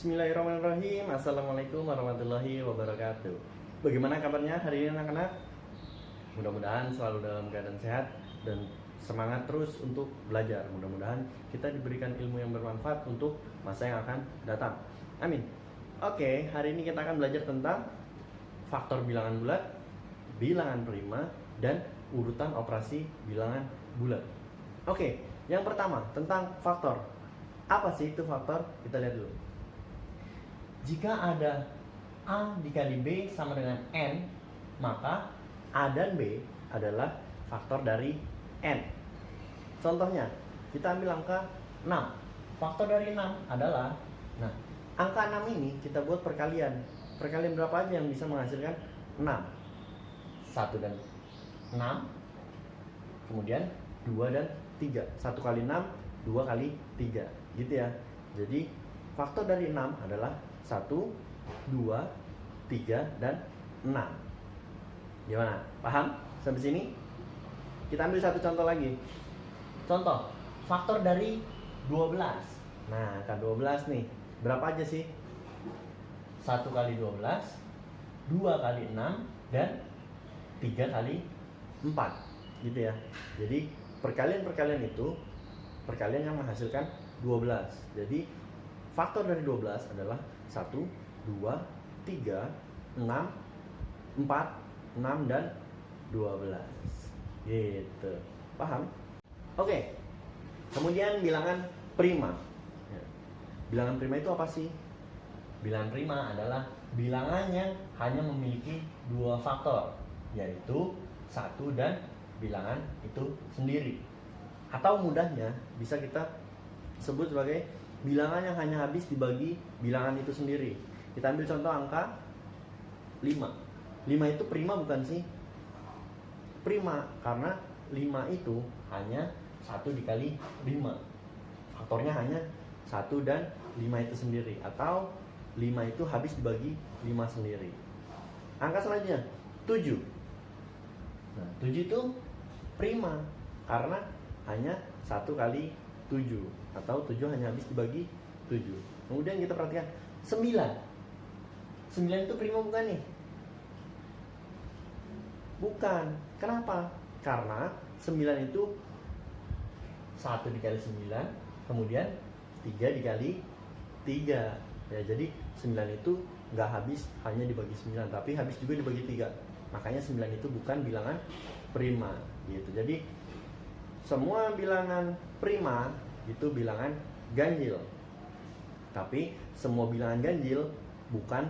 Bismillahirrahmanirrahim. Assalamualaikum warahmatullahi wabarakatuh. Bagaimana kabarnya hari ini anak-anak? Mudah-mudahan selalu dalam keadaan sehat dan semangat terus untuk belajar. Mudah-mudahan kita diberikan ilmu yang bermanfaat untuk masa yang akan datang. Amin. Oke, hari ini kita akan belajar tentang faktor bilangan bulat, bilangan prima, dan urutan operasi bilangan bulat. Oke, yang pertama tentang faktor. Apa sih itu faktor? Kita lihat dulu. Jika ada A dikali B sama dengan N, maka A dan B adalah faktor dari N. Contohnya, kita ambil angka 6. Faktor dari 6 adalah, angka 6 ini kita buat perkalian. Perkalian berapa aja yang bisa menghasilkan 6? 1 dan 6, kemudian 2 dan 3. 1 kali 6, 2 kali 3. Gitu ya. Jadi, faktor dari 6 adalah 1, 2, 3, dan 6. Gimana? Paham sampai sini? Kita ambil satu contoh lagi. Contoh, faktor dari 12. Nah, angka 12 nih. Berapa aja sih? 1 kali 12, 2 kali 6, dan 3 kali 4. Gitu ya. Jadi, perkalian-perkalian itu perkalian yang menghasilkan 12. Jadi, faktor dari 12 adalah 1, 2, 3, 6, 4, 6, dan 12. Gitu. Paham? Oke. Kemudian bilangan prima. Bilangan prima itu apa sih? Bilangan prima adalah bilangan yang hanya memiliki 2 faktor, yaitu 1 dan bilangan itu sendiri. Atau mudahnya bisa kita sebut sebagai bilangan yang hanya habis dibagi bilangan itu sendiri. Kita ambil contoh angka 5. 5 itu prima bukan sih? Prima, karena 5 itu hanya 1 dikali 5. Faktornya hanya 1 dan 5 itu sendiri. Atau 5 itu habis dibagi 5 sendiri. Angka selanjutnya 7. 7 itu prima, karena hanya 1 kali 7, atau 7 hanya habis dibagi 7. Kemudian kita perhatikan 9. 9 itu prima bukan nih? Bukan. Kenapa? Karena 9 itu 1 dikali 9, kemudian 3 dikali 3. Ya, jadi 9 itu nggak habis hanya dibagi 9, tapi habis juga dibagi 3. Makanya 9 itu bukan bilangan prima gitu. Jadi semua bilangan prima itu bilangan ganjil. Tapi semua bilangan ganjil bukan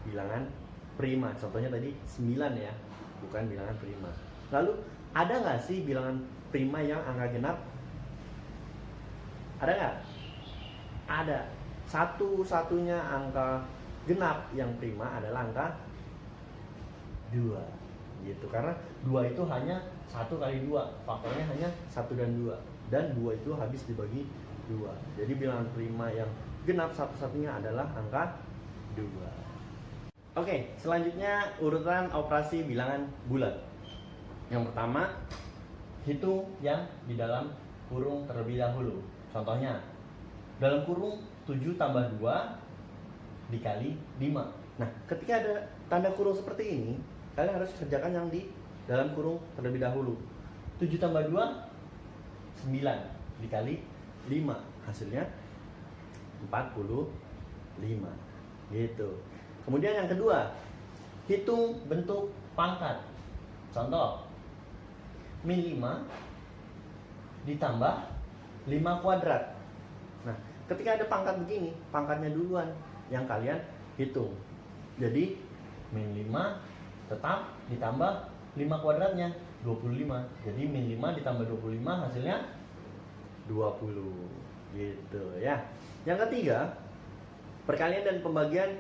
bilangan prima. Contohnya tadi 9 ya, bukan bilangan prima. Lalu ada nggak sih bilangan prima yang angka genap? Ada nggak? Ada. Satu-satunya angka genap yang prima adalah angka 2 gitu. Karena 2 itu hanya 1 kali 2, faktornya hanya 1 dan 2, dan 2 itu habis dibagi 2. Jadi bilangan prima yang genap satu-satunya adalah angka 2. Oke, selanjutnya urutan operasi bilangan bulat. Yang pertama, hitung yang di dalam kurung terlebih dahulu. Contohnya, dalam kurung 7 tambah 2 dikali 5. Nah, ketika ada tanda kurung seperti ini, kalian harus kerjakan yang di dalam kurung terlebih dahulu. 7 tambah 2, 9 dikali 5. Hasilnya 45. Gitu. Kemudian yang kedua, hitung bentuk pangkat. Contoh, min 5 ditambah 5 kuadrat. Nah, ketika ada pangkat begini, pangkatnya duluan yang kalian hitung. Jadi, min 5 tetap ditambah 5 kuadratnya 25. Jadi min 5 ditambah 25 hasilnya 20. Gitu ya. Yang ketiga, perkalian dan pembagian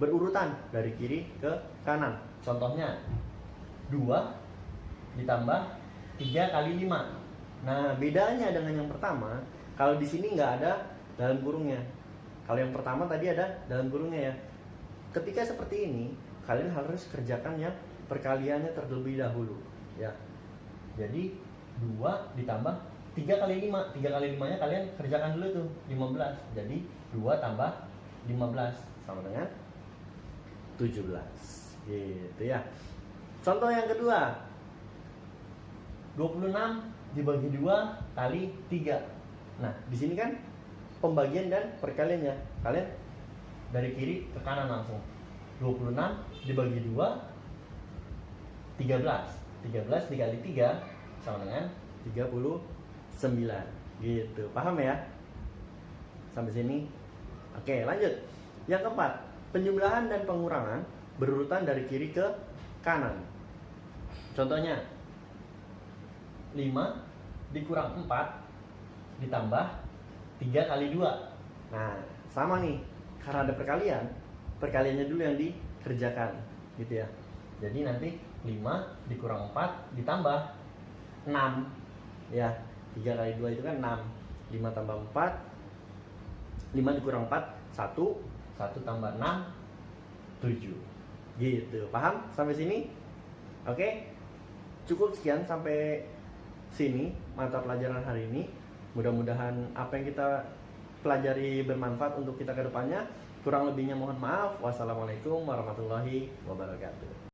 berurutan dari kiri ke kanan. Contohnya 2 ditambah 3 kali 5. Nah, bedanya dengan yang pertama, kalau di sini nggak ada dalam kurungnya. Kalau yang pertama tadi ada dalam kurungnya ya. Ketika seperti ini, kalian harus kerjakan yang perkaliannya terlebih dahulu ya. Jadi 2 ditambah 3 kali 5. 3 kali 5 nya kalian kerjakan dulu tuh, 15. Jadi 2 tambah 15 sama dengan 17. Gitu ya. Contoh yang kedua. 26 dibagi 2 kali 3. Nah, di sini kan pembagian dan perkaliannya. Kalian dari kiri ke kanan langsung. 26 dibagi 2 13. 13 dikali 3 sama dengan 39. Gitu. Paham ya? Sampai sini. Oke, lanjut. Yang keempat, penjumlahan dan pengurangan berurutan dari kiri ke kanan. Contohnya 5 dikurang 4 ditambah 3 kali 2. Nah, sama nih. Karena ada perkaliannya dulu yang dikerjakan, gitu ya. Jadi nanti 5 dikurang 4 ditambah 6. Ya, 3 kali 2 itu kan 6. 5 tambah 4, 5 dikurang 4, 1. 1 tambah 6, 7. Gitu, paham sampai sini? Oke, cukup sekian sampai sini mata pelajaran hari ini. Mudah-mudahan apa yang kita pelajari bermanfaat untuk kita ke depannya. Kurang lebihnya mohon maaf. Wassalamualaikum warahmatullahi wabarakatuh.